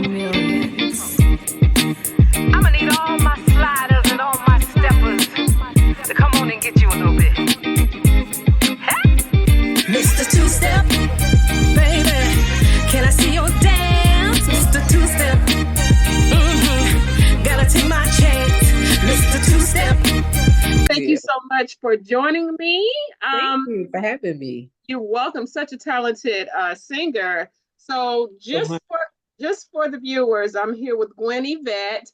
millions. I'ma need all my sliders and all my steppers to come on and get you a little bit. Mr. Two-Step, baby, can I see your dance? Mr. Two-Step, gotta take my chance. Mr. Two-Step. Thank you so much for joining me. Thank you for having me. You're welcome. Such a talented singer. So just for the viewers, I'm here with Gwen Yvette,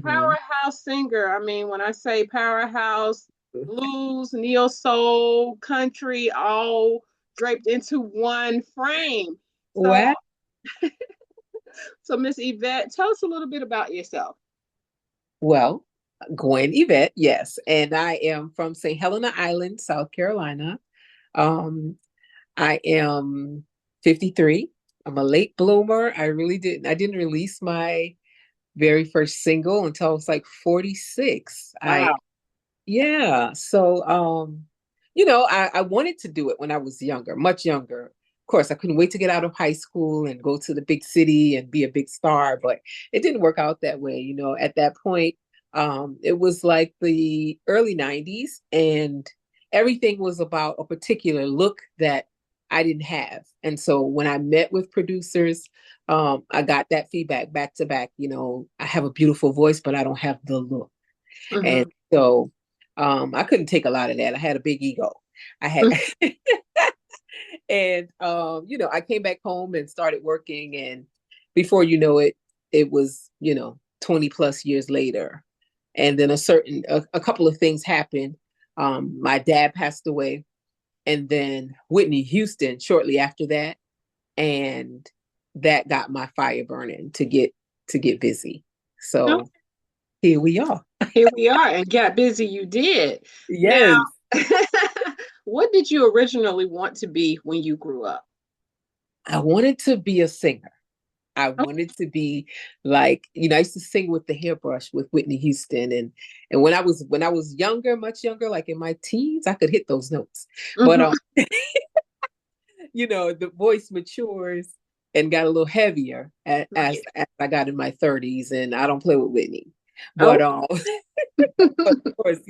powerhouse singer. I mean, when I say powerhouse, blues, neo soul, country, all draped into one frame. So, What? So Miss Yvette, tell us a little bit about yourself. Well, Gwen Yvette, yes. And I am from St. Helena Island, South Carolina. I am 53. I'm a late bloomer. I didn't release my very first single until I was like 46. Wow. So, I wanted to do it when I was younger, much younger. Of course, I couldn't wait to get out of high school and go to the big city and be a big star, but it didn't work out that way. At that point, it was like the early 90s and everything was about a particular look that I didn't have. And so when I met with producers, I got that feedback back to back. I have a beautiful voice, but I don't have the look. And so I couldn't take a lot of that. I had a big ego. I had, and, I came back home and started working. And before you know it, it was, 20 plus years later. And then a couple of things happened. My dad passed away. And then Whitney Houston shortly after that. And that got my fire burning to get busy. So here we are. Here we are. And got busy you did. Yes. Now, what did you originally want to be when you grew up? I wanted to be a singer. I wanted to be like, I used to sing with the hairbrush with Whitney Houston. And when I was younger, much younger, like in my teens, I could hit those notes. But, the voice matures and got a little heavier as I got in my 30s, and I don't play with Whitney. But, but of course,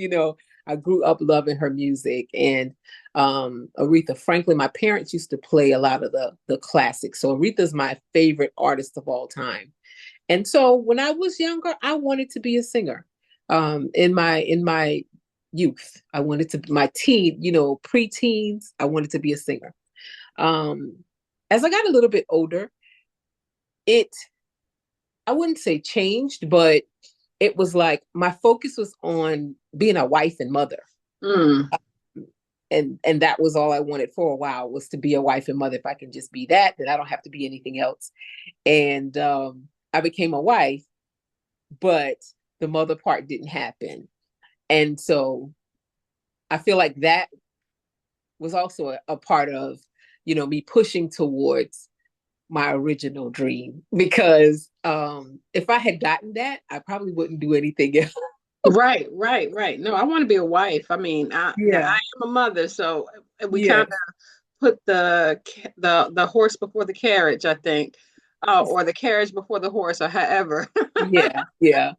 I grew up loving her music. And Aretha Franklin, my parents used to play a lot of the classics. So Aretha's my favorite artist of all time. And so when I was younger, I wanted to be a singer. In my youth, I wanted to, my preteens, I wanted to be a singer. As I got a little bit older, I wouldn't say changed, but it was like my focus was on being a wife and mother. And that was all I wanted for a while, was to be a wife and mother. If I can just be that, then I don't have to be anything else. And I became a wife, but the mother part didn't happen. And so I feel like that was also a part of, me pushing towards my original dream, because if I had gotten that, I probably wouldn't do anything else. Right. No, I want to be a wife. I mean, I am a mother, so we kind of put the horse before the carriage, I think, or the carriage before the horse, or however. Yeah.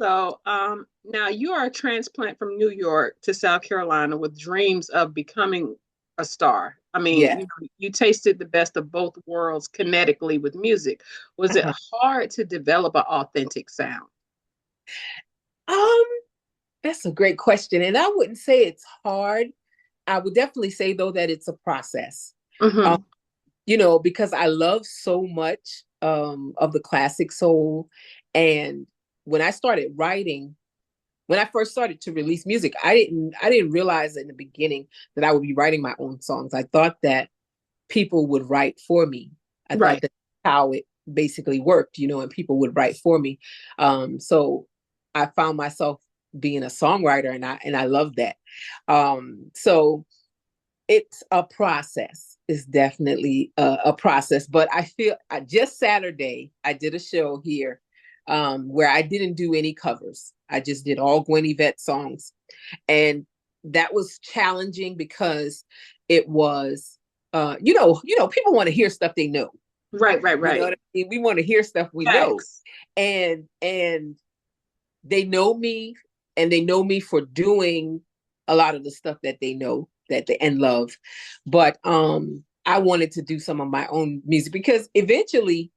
So now you are a transplant from New York to South Carolina with dreams of becoming a star. I mean, you tasted the best of both worlds kinetically with music. Was it hard to develop an authentic sound? That's a great question. And I wouldn't say it's hard. I would definitely say, though, that it's a process. Because I love so much of the classic soul. And when I started writing, when I first started to release music, I didn't realize in the beginning that I would be writing my own songs. I thought that people would write for me. I thought that's how it basically worked, and people would write for me. So I found myself being a songwriter, and I love that. So it's a process. It's definitely a process. But I feel just Saturday, I did a show here where I didn't do any covers. I just did all Gwen Yvette songs. And that was challenging because it was, people want to hear stuff they know. Right, right, You know right. what I mean? We want to hear stuff we know. Facts. And they know me, and they know me for doing a lot of the stuff that they know that they and love. But I wanted to do some of my own music, because eventually,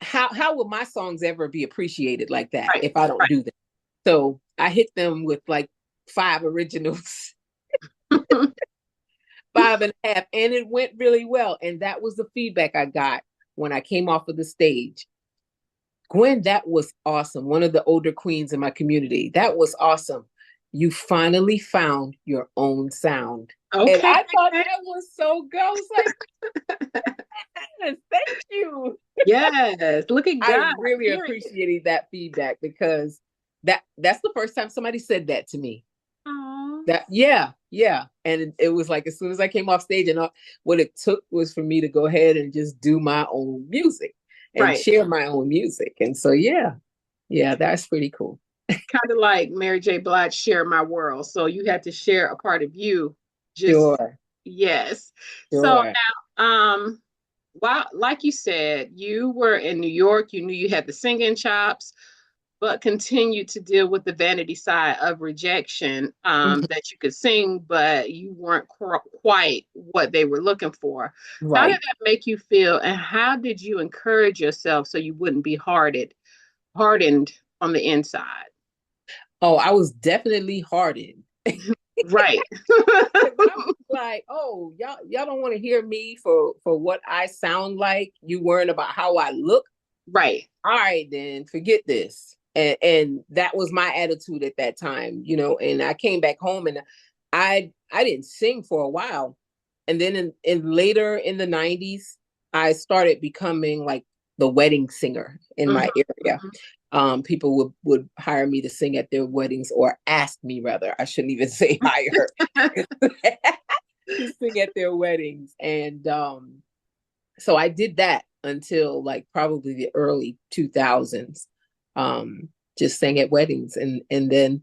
how will my songs ever be appreciated like that Right, if I don't right. do that? So I hit them with like 5 originals, 5.5, and it went really well. And that was the feedback I got when I came off of the stage. Gwen, that was awesome. One of the older queens in my community. That was awesome. You finally found your own sound. And Okay. I thought that was so good. I was like, yes, thank you. Yes. Look at I God. really Period. appreciated that feedback, because that's the first time somebody said that to me. Aw. That yeah. And it was like, as soon as I came off stage, and what it took was for me to go ahead and just do my own music and Right. share my own music. And so yeah, that's pretty cool. Kind of like Mary J. Blige, Share My World. So you had to share a part of you. Just Sure, yes. So sure. now, while like you said, you were in New York, you knew you had the singing chops, but continued to deal with the vanity side of rejection, Mhm. that you could sing, but you weren't quite what they were looking for. How did Right. that make you feel, and how did you encourage yourself so you wouldn't be hardened on the inside? Oh, I was definitely hardened. Right. I was like, oh, y'all don't want to hear me for what I sound like. You worrying about how I look. Right. All right, then forget this. And that was my attitude at that time, and I came back home, and I didn't sing for a while. And then in later in the 90s, I started becoming like the wedding singer in Mhm, my area. mhm. People would hire me to sing at their weddings, or ask me, rather. I shouldn't even say hire, to sing at their weddings. And so I did that until like probably the early 2000s. Just sang at weddings, and then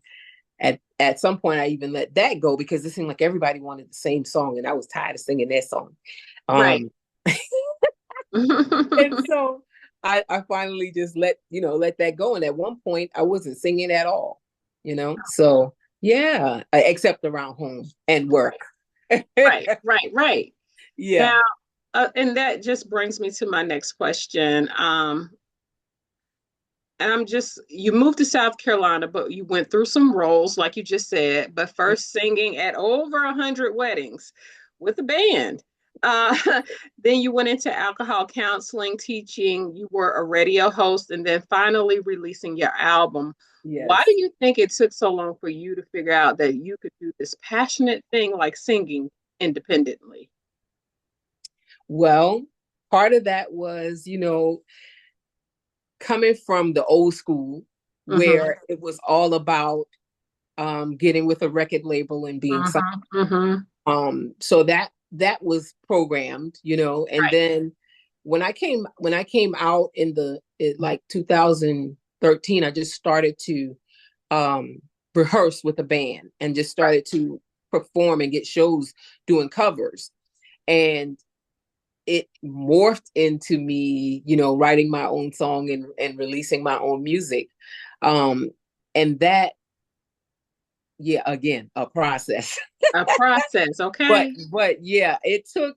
at some point I even let that go, because it seemed like everybody wanted the same song, and I was tired of singing that song. Right. Um, and so I finally just let that go. And at one point I wasn't singing at all, So yeah, except around home and work. Right, right, right. Yeah. Now, and that just brings me to my next question. And you moved to South Carolina, but you went through some roles, like you just said, but first singing at over 100 weddings with a band. Uh, then you went into alcohol counseling, teaching, you were a radio host, and then finally releasing your album. Why do Yes. you think it took so long for you to figure out that you could do this passionate thing like singing independently? Well, part of that was, coming from the old school, Mm-hmm, where it was all about getting with a record label and being signed. mm-hmm, mm-hmm. So that was programmed, and Right, then when I came out like 2013, I just started to rehearse with a band, and just right. started to perform and get shows doing covers. And it morphed into me, writing my own song, and releasing my own music. And that, yeah, again, a process. A process, but okay? but yeah, it took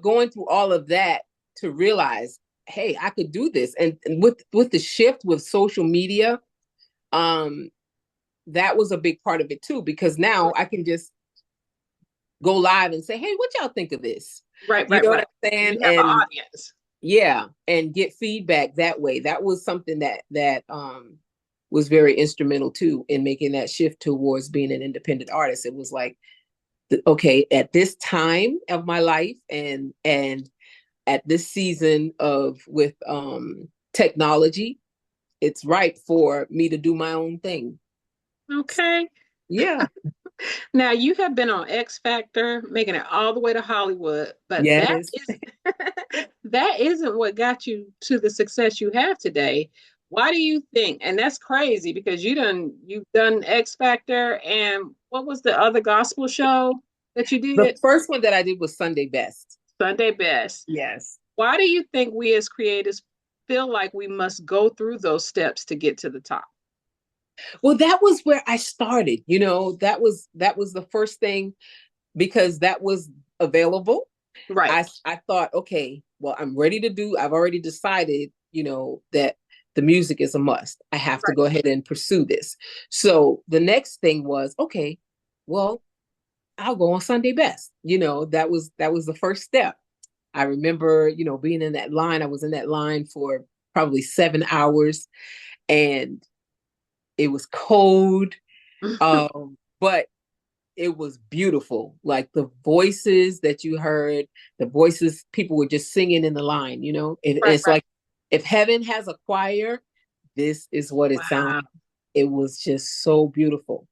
going through all of that to realize, hey, I could do this. And with the shift with social media, um that was a big part of it too, because now I can just go live and say, hey, what y'all think of this? Right, You right, know what right. I'm saying? You have an And audience. yeah, and get feedback that way. That was something that was very instrumental too, in making that shift towards being an independent artist. It was like, okay, at this time of my life, and at this season of with technology, it's right for me to do my own thing. Okay. Yeah. Now you have been on X Factor, making it all the way to Hollywood, but that Yes. is that isn't what got you to the success you have today. Why do you think? And that's crazy because you've done X Factor, and what was the other gospel show that you The did? first one that I did was Sunday Best. Sunday Best. Yes. Why do you think we as creatives feel like we must go through those steps to get to the top? Well, that was where I started. That was the first thing, because that was available. Right. I thought, okay, well, I've already decided, that the music is a must. I have to go ahead and pursue this. So the next thing was, okay, well, I'll go on Sunday best. That was the first step. I remember, being in that line. I was in that line for probably 7 hours, and it was cold. But it was beautiful. Like the voices that you heard, the voices people were just singing in the line, it's like if heaven has a choir, this is what it sounds like. It was just so beautiful.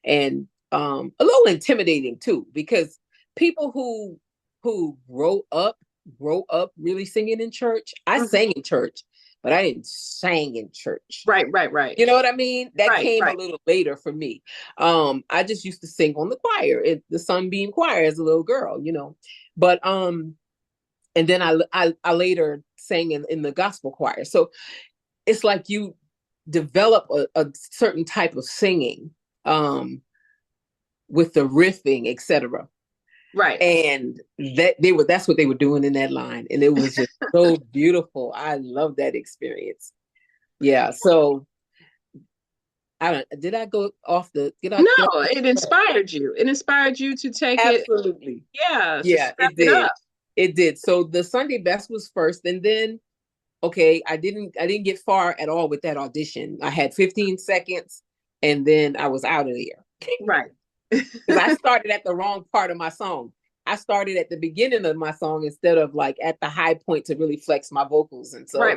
And a little intimidating too, because people who grow up really singing in church. I sang in church, but I didn't sing in church. Right. You know what I mean? That came a little later for me. I just used to sing on the choir, the Sunbeam Choir as a little girl, But and then I later sang in the gospel choir. So it's like you develop a certain type of singing with the riffing, etc. Right. And that's what they were doing in that line. And it was just so beautiful. I love that experience. Yeah. So did I go off the, it inspired you. It inspired you to take Absolutely. Yeah. It did. It did. So the Sunday best was first. And then, okay, I didn't get far at all with that audition. I had 15 seconds and then I was out of there. Right. Because I started at the wrong part of my song. I started at the beginning of my song instead of like at the high point to really flex my vocals. And so,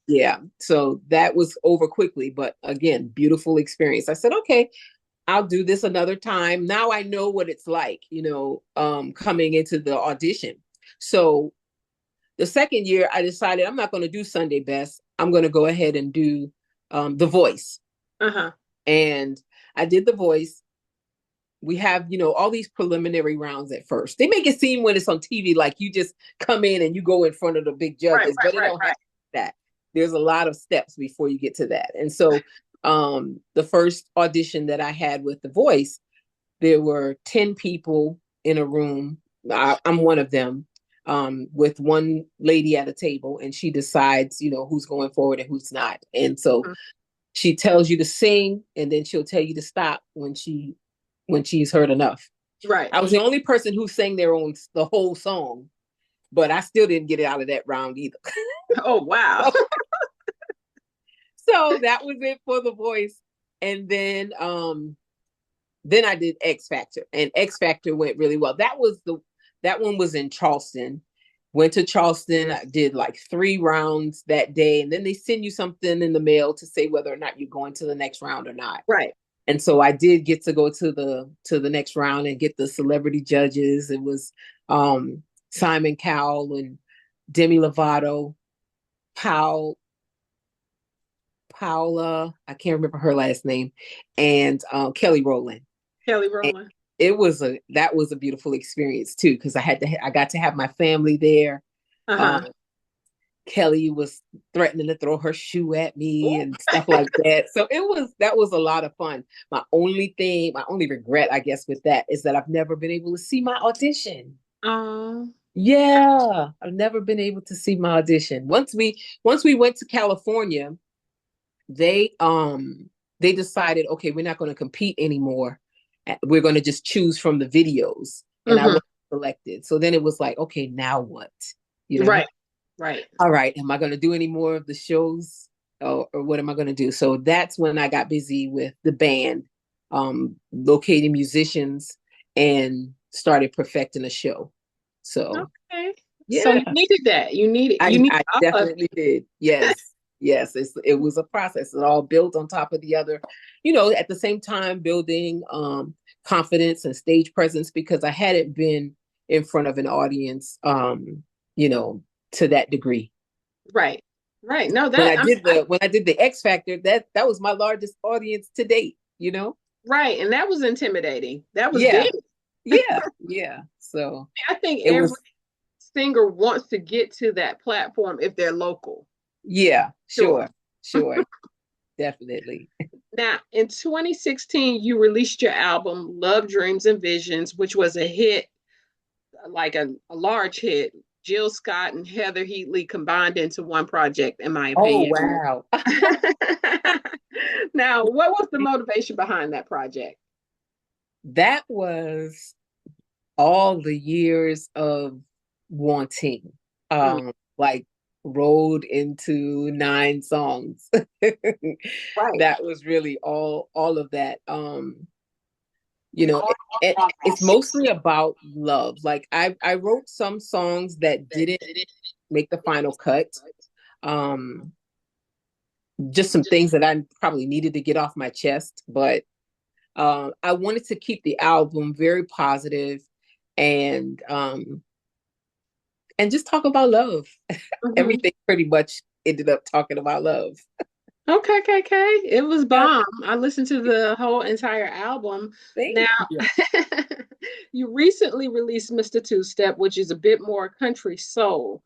yeah. So that was over quickly. But again, beautiful experience. I said, okay, I'll do this another time. Now I know what it's like, coming into the audition. So the second year, I decided I'm not going to do Sunday best. I'm going to go ahead and do The Voice. And I did The Voice. We have, all these preliminary rounds at first. They make it seem when it's on TV like you just come in and you go in front of the big judges, but it don't have that. There's a lot of steps before you get to that. And so the first audition that I had with The Voice, there were 10 people in a room. I'm one of them, with one lady at a table, and she decides, who's going forward and who's not. And so she tells you to sing, and then she'll tell you to stop when she's heard enough. Right. I was the only person who sang the whole song, but I still didn't get it out of that round either. Oh, wow. So that was it for The Voice. And then I did X Factor, and X Factor went really well. That one was in Charleston. Went to Charleston. I did like 3 rounds that day. And then they send you something in the mail to say whether or not you're going to the next round or not. Right. And so I did get to go to the next round and get the celebrity judges. It was Simon Cowell and Demi Lovato, Paula, I can't remember her last name, and Kelly Rowland. And that was a beautiful experience too, because I got to have my family there. Kelly was threatening to throw her shoe at me and stuff like that. So that was a lot of fun. My only regret, I guess, with that is that I've never been able to see my audition. Yeah, I've never been able to see my audition. Once we went to California, they decided, okay, we're not going to compete anymore. We're going to just choose from the videos. And I was selected. So then it was like, okay, now what? Right. All right. Am I going to do any more of the shows, or what am I going to do? So that's when I got busy with the band, locating musicians, and started perfecting a show. So, yeah. So you needed that. I definitely did. Yes. Yes. It was a process. It all built on top of the other, at the same time building confidence and stage presence, because I hadn't been in front of an audience, to that degree. Right. No, when I did the X Factor, that was my largest audience to date, Right. And that was intimidating. That was big. Yeah. So I think singer wants to get to that platform if they're local. Yeah, sure. Definitely. Now, in 2016, you released your album, Love, Dreams, and Visions, which was a hit, like a large hit. Jill Scott and Heather Heatley combined into one project, in my Oh, opinion. wow. Now, what was the motivation behind that project? That was all the years of wanting, like rolled into 9 songs. Right. That was really all of that. It's mostly about love. Like I wrote some songs that didn't make the final cut. Just some things that I probably needed to get off my chest, but I wanted to keep the album very positive and just talk about love. Everything pretty much ended up talking about love. Okay. It was bomb. I listened to the whole entire album. Now, you recently released Mr. Two-Step, which is a bit more country soul.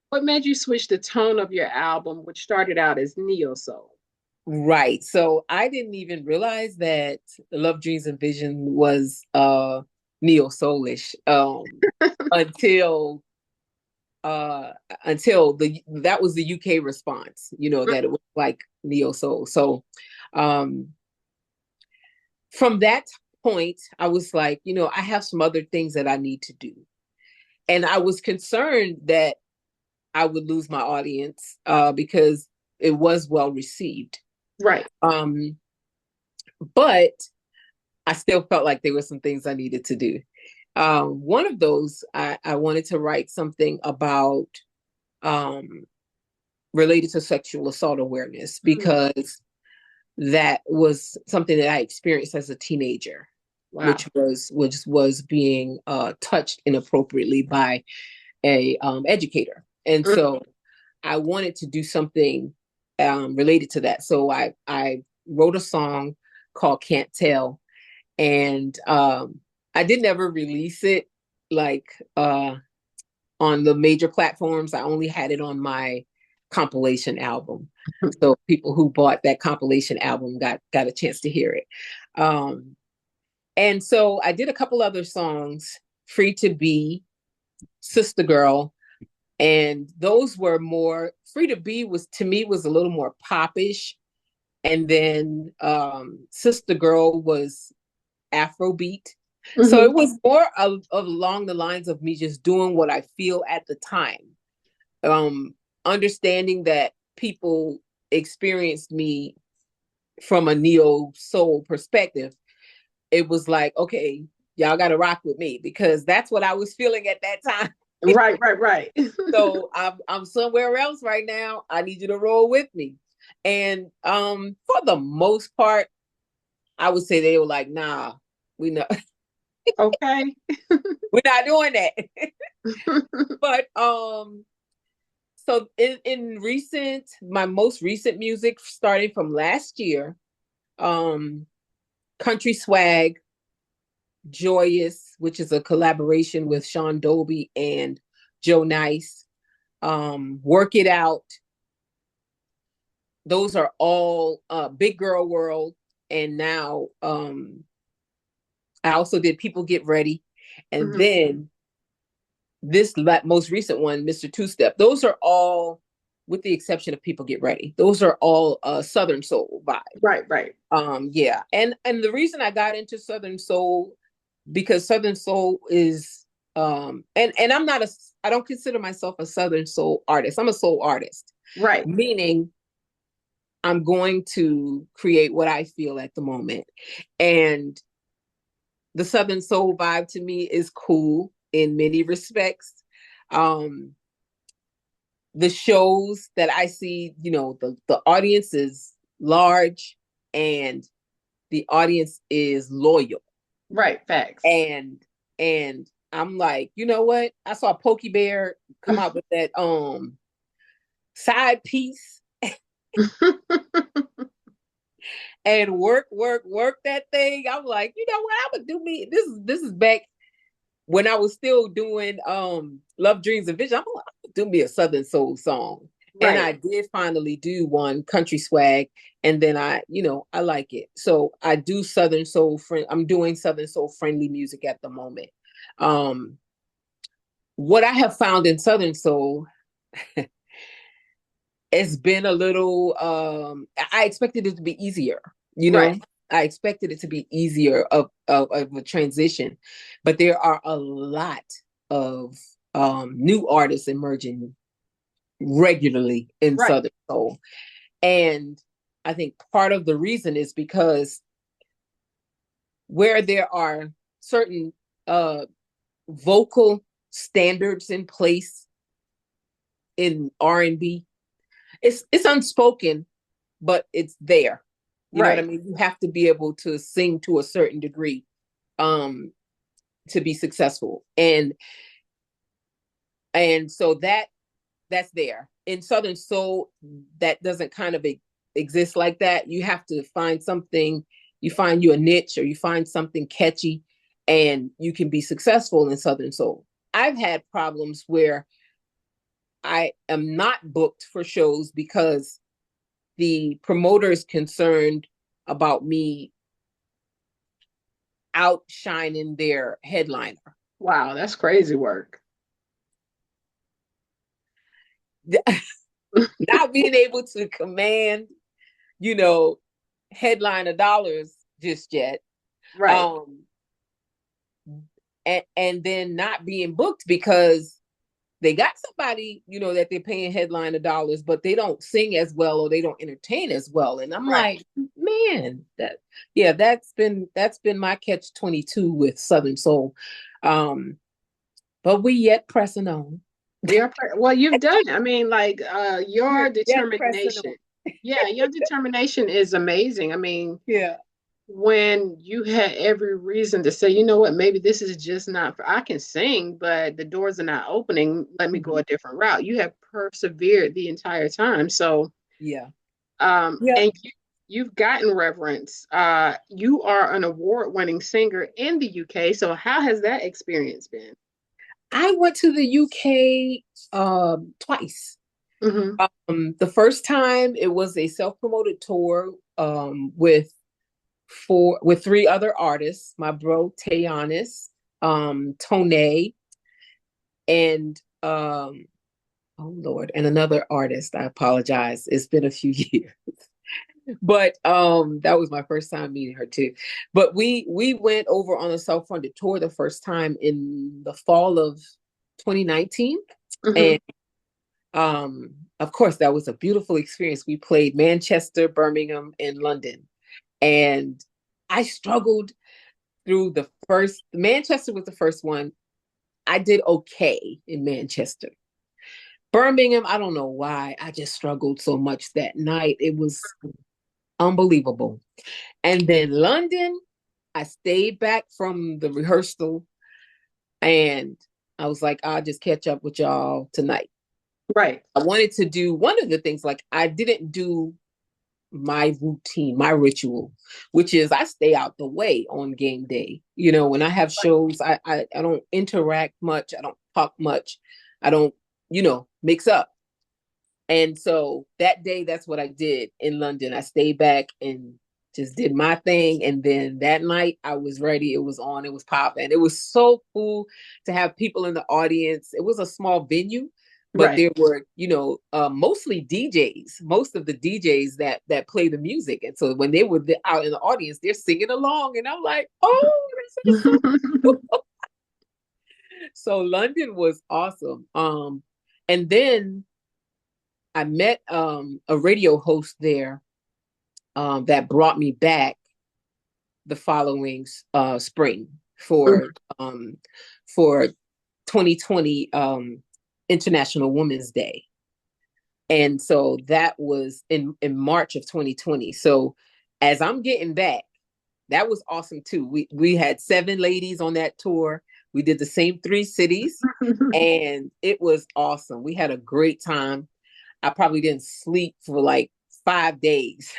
What made you switch the tone of your album, which started out as neo soul? Right. So I didn't even realize that Love, Dreams, and Vision was neo soulish until that was the UK response, that it was like neo soul. So from that point, I was like, I have some other things that I need to do. And I was concerned that I would lose my audience because it was well received. Right. But I still felt like there were some things I needed to do. One of those, I wanted to write something about related to sexual assault awareness, because that was something that I experienced as a teenager, which was being touched inappropriately by a educator. And so I wanted to do something related to that. So I wrote a song called Can't Tell, and I didn't ever release it like on the major platforms. I only had it on my compilation album. So people who bought that compilation album got a chance to hear it. And so I did a couple other songs, Free to Be, Sister Girl, and those were more, Free to Be was, to me, was a little more popish. And then Sister Girl was Afrobeat. So it was more along the lines of me just doing what I feel at the time. Understanding that people experienced me from a neo soul perspective. It was like, okay, y'all got to rock with me, because that's what I was feeling at that time. Right. So I'm somewhere else right now. I need you to roll with me. And for the most part, I would say they were like, nah, we know. Okay. We're not doing that. But so in my most recent music, starting from last year, Country Swag, Joyous, which is a collaboration with Sean Dobie and Joe Nice, Work It Out. Those are all Big Girl World. And now I also did People Get Ready. And then this most recent one, Mr. Two-Step, those are all, with the exception of People Get Ready, those are all Southern Soul vibe. Right. Yeah. And the reason I got into Southern Soul, because Southern Soul is and I don't consider myself a Southern Soul artist. I'm a soul artist. Right. Meaning I'm going to create what I feel at the moment. And the Southern Soul vibe to me is cool in many respects. The shows that I see, the audience is large and the audience is loyal. Right, facts. And I'm like, you know what? I saw Pokey Bear come out with that side piece and work that thing. I'm like, you know what? I'm gonna do me. This is back when I was still doing Love, Dreams, and Vision, I'm like, do me a Southern soul song. Right. And I did finally do one, Country Swag, and then I like it. So I do Southern soul I'm doing Southern soul friendly music at the moment. What I have found in Southern soul, it's been a little I expected it to be easier, you know. Right. I expected it to be easier of a transition, but there are a lot of new artists emerging regularly in Southern soul. And I think part of the reason is because where there are certain vocal standards in place in R&B, it's unspoken, but it's there. You know what I mean? You have to be able to sing to a certain degree to be successful. And so that's there. In Southern soul, that doesn't kind of exist like that. You have to find something, you find you a niche, or you find something catchy, and you can be successful in Southern soul. I've had problems where I am not booked for shows because the promoter is concerned about me outshining their headliner. Wow, that's crazy work. Not being able to command, headliner dollars just yet. Right. And then not being booked because they got somebody, that they're paying headliner dollars, but they don't sing as well or they don't entertain as well. And I'm like, man, that's been my catch-22 with Southern soul. But we yet pressing on. Well, you've done it. I mean, like your determination. Yeah, your determination is amazing. I mean, when you had every reason to say, you know what, maybe this is just not I can sing, but the doors are not opening. Let me go a different route. You have persevered the entire time. So and you've gotten reverence. You are an award-winning singer in the UK. So how has that experience been? I went to the UK twice. The first time it was a self-promoted tour with 3 other artists, my bro Tayanis, Tone, and oh Lord, and another artist. I apologize. It's been a few years. But that was my first time meeting her too. But we went over on a self-funded tour the first time in the fall of 2019. And of course that was a beautiful experience. We played Manchester, Birmingham, and London. And I struggled through Manchester was the first one. I did okay in Manchester. Birmingham, I don't know why. I just struggled so much that night. It was unbelievable. And then London, I stayed back from the rehearsal and I was like, I'll just catch up with y'all tonight. Right. I wanted to do one of the things, like I didn't do my routine, my ritual, which is I stay out the way on game day. When I have shows, I don't interact much. I don't talk much. I don't, mix up. And so that day, that's what I did in London. I stayed back and just did my thing. And then that night I was ready. It was on, it was popping. It was so cool to have people in the audience. It was a small venue, but there were, mostly DJs, most of the DJs that play the music. And so when they were out in the audience, they're singing along. And I'm like, oh, this is so cool. So London was awesome. And then I met a radio host there that brought me back the following spring for 2020 International Women's Day. And so that was in March of 2020. So as I'm getting back, that was awesome too. We had 7 ladies on that tour. We did the same 3 cities and it was awesome. We had a great time. I probably didn't sleep for like 5 days.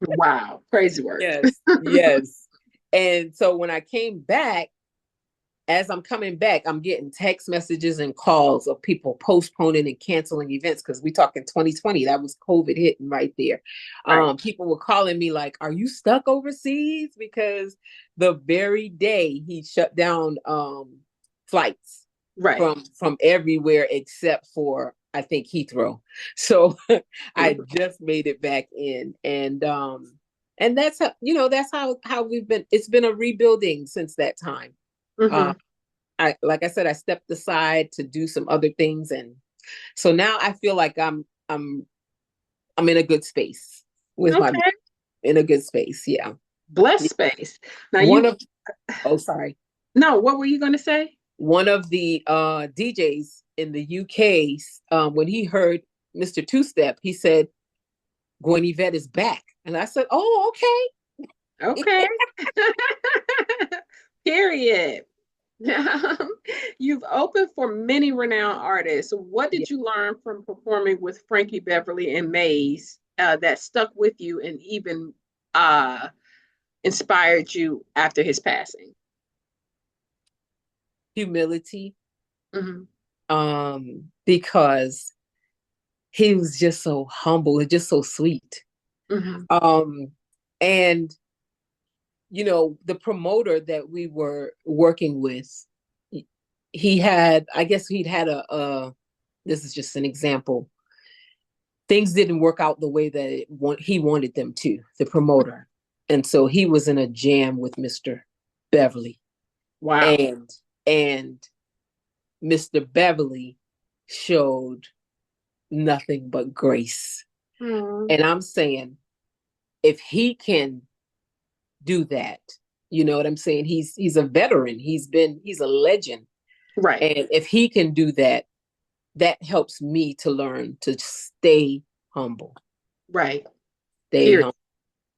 Wow. Crazy work. Yes. And so when I came back, as I'm coming back, I'm getting text messages and calls of people postponing and canceling events because we talking 2020. That was COVID hitting right there. Right. People were calling me like, "Are you stuck overseas?" Because the very day he shut down flights from everywhere except for I think Heathrow. So I just made it back in, and that's how that's how we've been. It's been a rebuilding since that time. Like I said, I stepped aside to do some other things, and so now I feel like I'm in a good space with my in a good space. Yeah, blessed space. Now sorry. No, what were you going to say? One of the DJs in the UK, when he heard Mr. Two Step, he said, "Gwen Yvette is back," and I said, "Oh, okay." Period. You've opened for many renowned artists. What did you learn from performing with Frankie, Beverly, and Maze that stuck with you and even inspired you after his passing? Humility. Because he was just so humble and just so sweet. And the promoter that we were working with, he'd had this is just an example. Things didn't work out the way that he wanted them to, the promoter. And so he was in a jam with Mr. Beverly. Wow. And Mr. Beverly showed nothing but grace. And I'm saying, if he can do that, you know what I'm saying? He's a veteran. He's a legend. Right. And if he can do that, that helps me to learn to stay humble. Right. Stay humble.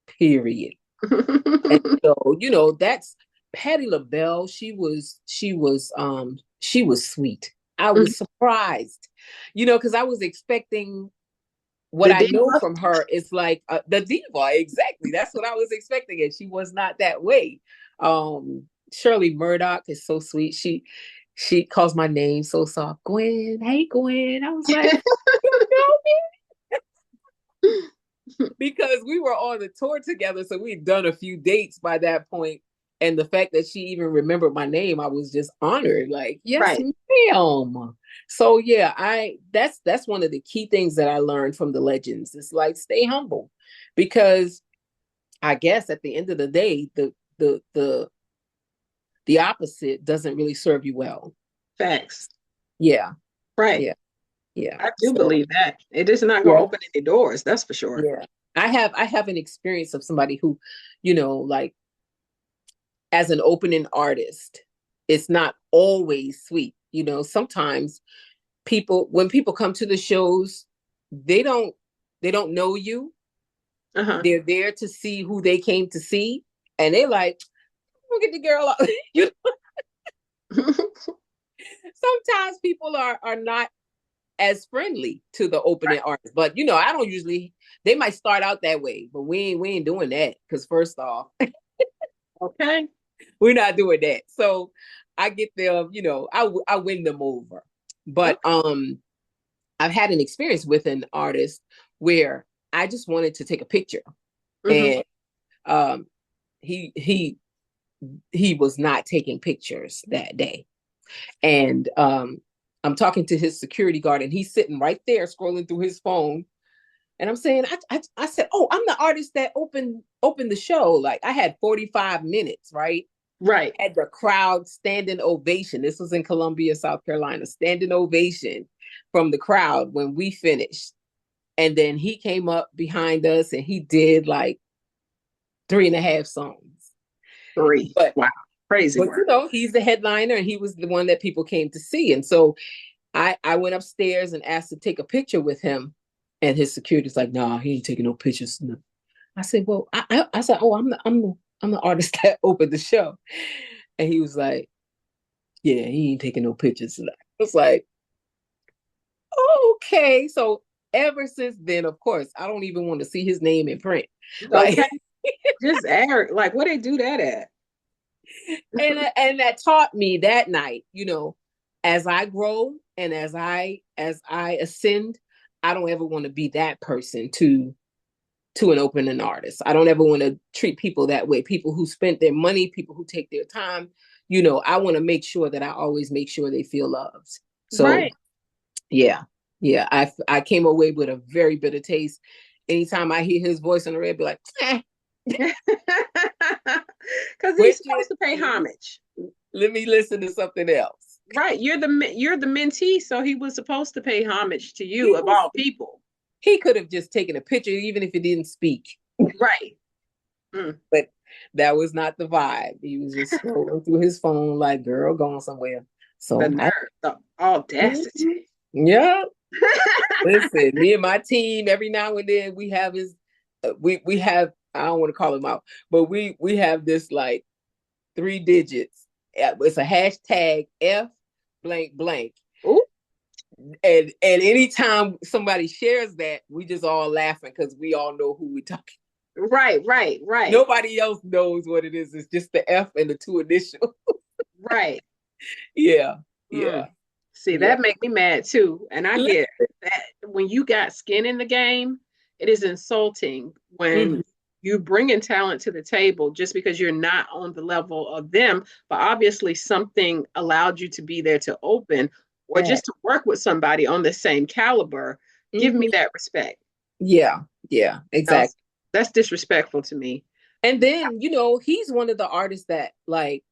Period. And so, that's Patti LaBelle. She was sweet. I was surprised, because I was expecting what I know from her is like the diva. Exactly. That's what I was expecting. And she was not that way. Shirley Murdock is so sweet. She calls my name so soft. Gwen. Hey, Gwen. I was like, you know me? Because we were on the tour together. So we'd done a few dates by that point. And the fact that she even remembered my name, I was just honored. Like, yes, ma'am. So yeah, that's one of the key things that I learned from the legends. It's like, stay humble, because I guess at the end of the day, the opposite doesn't really serve you well. Facts. Yeah. Right. Yeah. I do believe that. It is not going to open any doors. That's for sure. Yeah. I have an experience of somebody who, like, as an opening artist, it's not always sweet. Sometimes when people come to the shows, they don't know you. They're there to see who they came to see. And they're like, we'll get the girl out. Sometimes people are not as friendly to the opening artist. But I don't usually, they might start out that way, but we ain't doing that. Because first off, we're not doing that. So I get them, I win them over. But I've had an experience with an artist where I just wanted to take a picture. And he was not taking pictures that day. And I'm talking to his security guard, and he's sitting right there scrolling through his phone. And I'm saying, I said, oh, I'm the artist that opened the show. Like, I had 45 minutes, right? Right. Had the crowd standing ovation. This was in Columbia, South Carolina, standing ovation from the crowd when we finished. And then he came up behind us and he did like 3.5 songs. But wow, crazy. But he's the headliner and he was the one that people came to see. And so I went upstairs and asked to take a picture with him. And his security's like, nah, he ain't taking no pictures. No. I said, well, I said, oh, I'm the artist that opened the show. And he was like, yeah, he ain't taking no pictures. I was like, okay. So ever since then, of course, I don't even want to see his name in print. Like, just air, like, what they do that at? And that taught me that night, as I grow and as I ascend, I don't ever want to be that person to an opening artist. I don't ever want to treat people that way. People who spent their money, people who take their time, I want to make sure that I always make sure they feel loved. So right. Yeah. I came away with a very bitter taste. Anytime I hear his voice on the radio, I'd be like, because he's supposed to pay homage. Let me listen to something else. Right. You're the mentee, so he was supposed to pay homage to you of all people. He could have just taken a picture, even if he didn't speak. Right. But that was not the vibe. He was just scrolling through his phone like, girl, going somewhere. So the nerve, the audacity. Yeah. Listen, me and my team, every now and then we have we have, I don't want to call him out, but we have this like 3 digits. It's a hashtag F blank blank. Ooh. And anytime somebody shares that, we just all laughing because we all know who we're talking. Right. Nobody else knows what it is. It's just the F and the 2 initials. Right. Yeah. See, that make me mad too. And I get that when you got skin in the game, it is insulting when you bring in talent to the table just because you're not on the level of them, but obviously something allowed you to be there to open or just to work with somebody on the same caliber. Give me that respect. Yeah, exactly. That's disrespectful to me. And then, he's one of the artists that like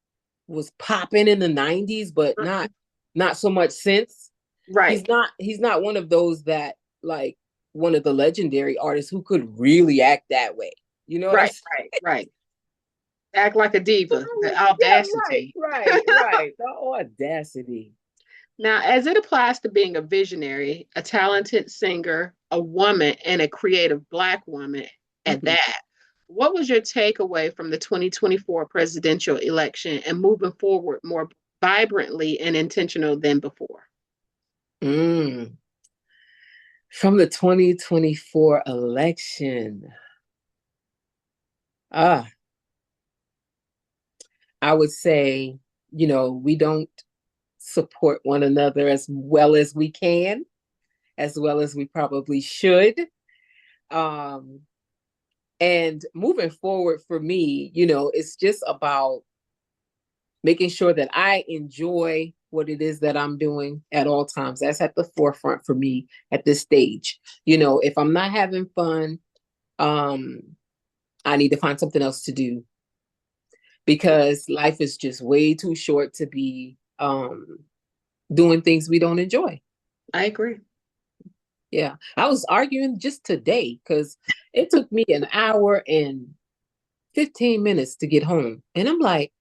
was popping in the 90s, but not so much since. Right. He's not one of those that like one of the legendary artists who could really act that way. Right. Act like a diva. The audacity. Right. The audacity. Now, as it applies to being a visionary, a talented singer, a woman, and a creative Black woman at that, what was your takeaway from the 2024 presidential election and moving forward more vibrantly and intentional than before? From the 2024 election, I would say, we don't support one another as well as we can, as well as we probably should. And moving forward for me, it's just about making sure that I enjoy what it is that I'm doing at all times. That's at the forefront for me at this stage. If I'm not having fun, I need to find something else to do because life is just way too short to be doing things we don't enjoy. I agree. Yeah. I was arguing just today because it took me an hour and 15 minutes to get home. And I'm like,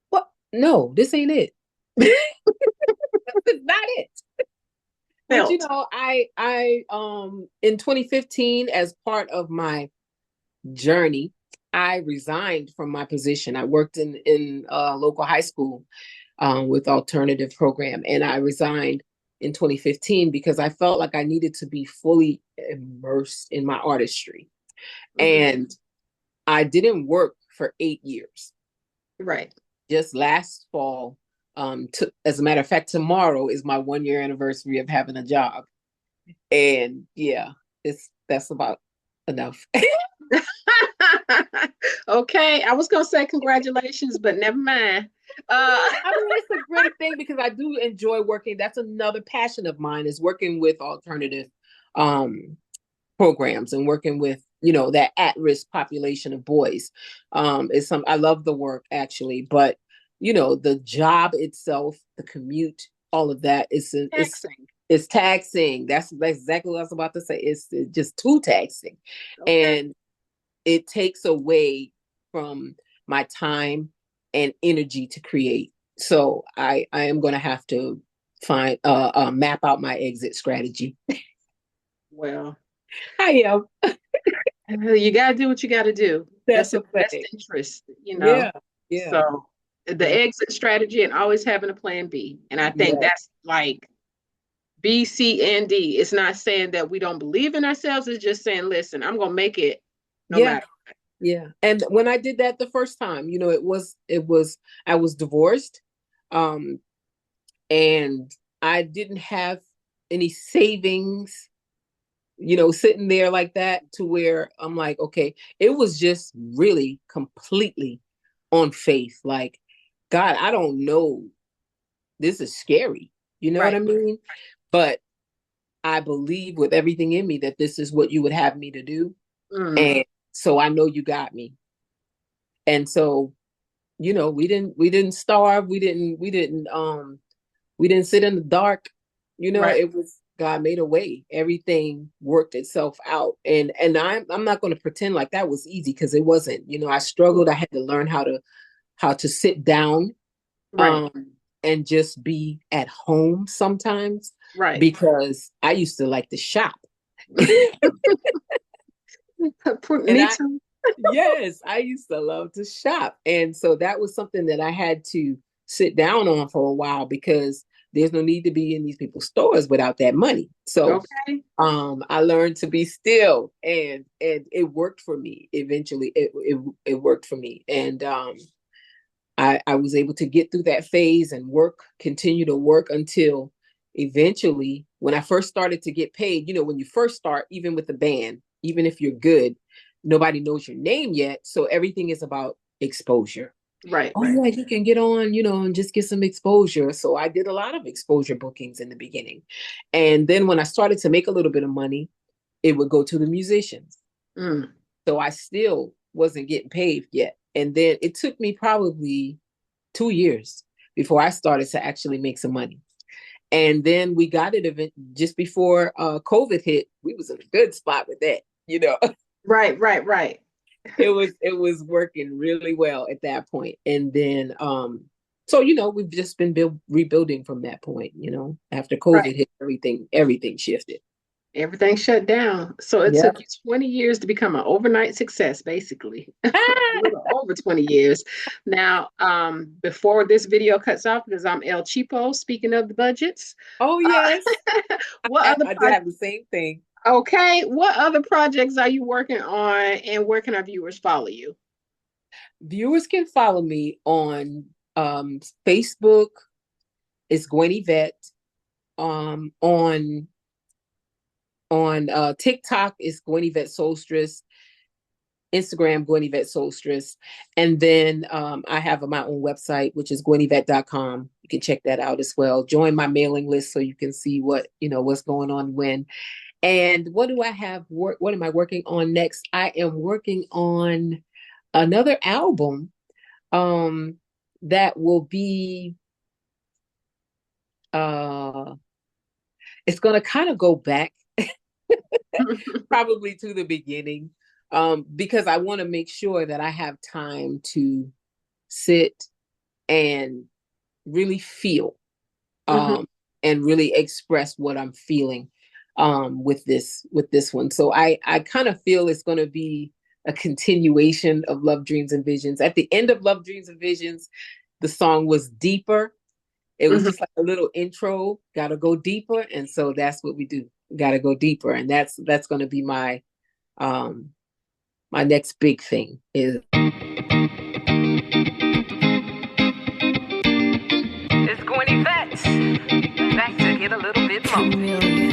what? No, this ain't it. This is not it. But I in 2015, as part of my journey, I resigned from my position. I worked in a local high school with alternative program, and I resigned in 2015 because I felt like I needed to be fully immersed in my artistry. And I didn't work for 8 years. Right. Just last fall, as a matter of fact, tomorrow is my 1-year anniversary of having a job. And that's about enough. Okay, I was gonna say congratulations, but never mind. It's a great thing because I do enjoy working. That's another passion of mine, is working with alternative programs and working with that at-risk population of boys. I love the work actually, but the job itself, the commute, all of that is taxing. It's taxing. That's exactly what I was about to say. It's just too taxing. Okay. And it takes away from my time and energy to create. So I am going to have to find map out my exit strategy. Well, I am. You got to do what you got to do. That's the best interest, Yeah. So the exit strategy and always having a plan B. And I think that's like B, C, and D. It's not saying that we don't believe in ourselves. It's just saying, listen, I'm going to make it no matter what. Yeah. And when I did that the first time, you know, I was divorced. Um, and I didn't have any savings, you know, sitting there like that, to where I'm like, okay, it was just really completely on faith. Like, God, I don't know. This is scary. You know what I Right. mean? But I believe with everything in me that this is what you would have me to do. And so I know you got me. And so, you know, we didn't starve. We didn't sit in the dark. You know, Right. it was, God made a way. Everything worked itself out. And I'm not going to pretend like that was easy, because it wasn't. You know, I struggled. I had to learn how to sit down, Right. and just be at home sometimes, Right. because I used to like to shop. Me too. Yes, I used to love to shop. And so that was something that I had to sit down on for a while, because there's no need to be in these people's stores without that money. So Okay. I learned to be still, and it worked for me. Eventually it worked for me. And I was able to get through that phase and continue to work until eventually, when I first started to get paid. You know, when you first start, even with the band, even if you're good, nobody knows your name yet. So everything is about exposure. Right. Oh, yeah, you can get on, you know, and just get some exposure. So I did a lot of exposure bookings in the beginning. And then when I started to make a little bit of money, it would go to the musicians. So I still wasn't getting paid yet. And then it took me probably 2 years before I started to actually make some money. And then we got it just before COVID hit. We was in a good spot with that, you know. Right. It was working really well at that point. And then so, you know, we've just been rebuilding from that point. You know, after COVID hit, everything shifted. Everything shut down. So it took you 20 years to become an overnight success, basically. A little over 20 years. Now, before this video cuts off, because I'm El Cheapo, speaking of the budgets. Oh, yes. I do have the same thing. Okay. What other projects are you working on, and where can our viewers follow you? Viewers can follow me on Facebook. It's Gwen Yvette. On TikTok is Gwen Yvette Soulstress. Instagram, Gwen Yvette Soulstress. And then I have my own website, which is gwenyvette.com. You can check that out as well. Join my mailing list so you can see what's going on when. And what do I have? What am I working on next? I am working on another album that will be it's going to kind of go back probably to the beginning, because I want to make sure that I have time to sit and really feel and really express what I'm feeling with this one. So I kind of feel it's going to be a continuation of Love, Dreams, and Visions. At the end of Love, Dreams, and Visions, the song was deeper. It was just like a little intro, gotta go deeper. And so that's what we do. Gotta go deeper. And that's going to be my next big thing is. It's Gwen Yvette, back to get a little bit more.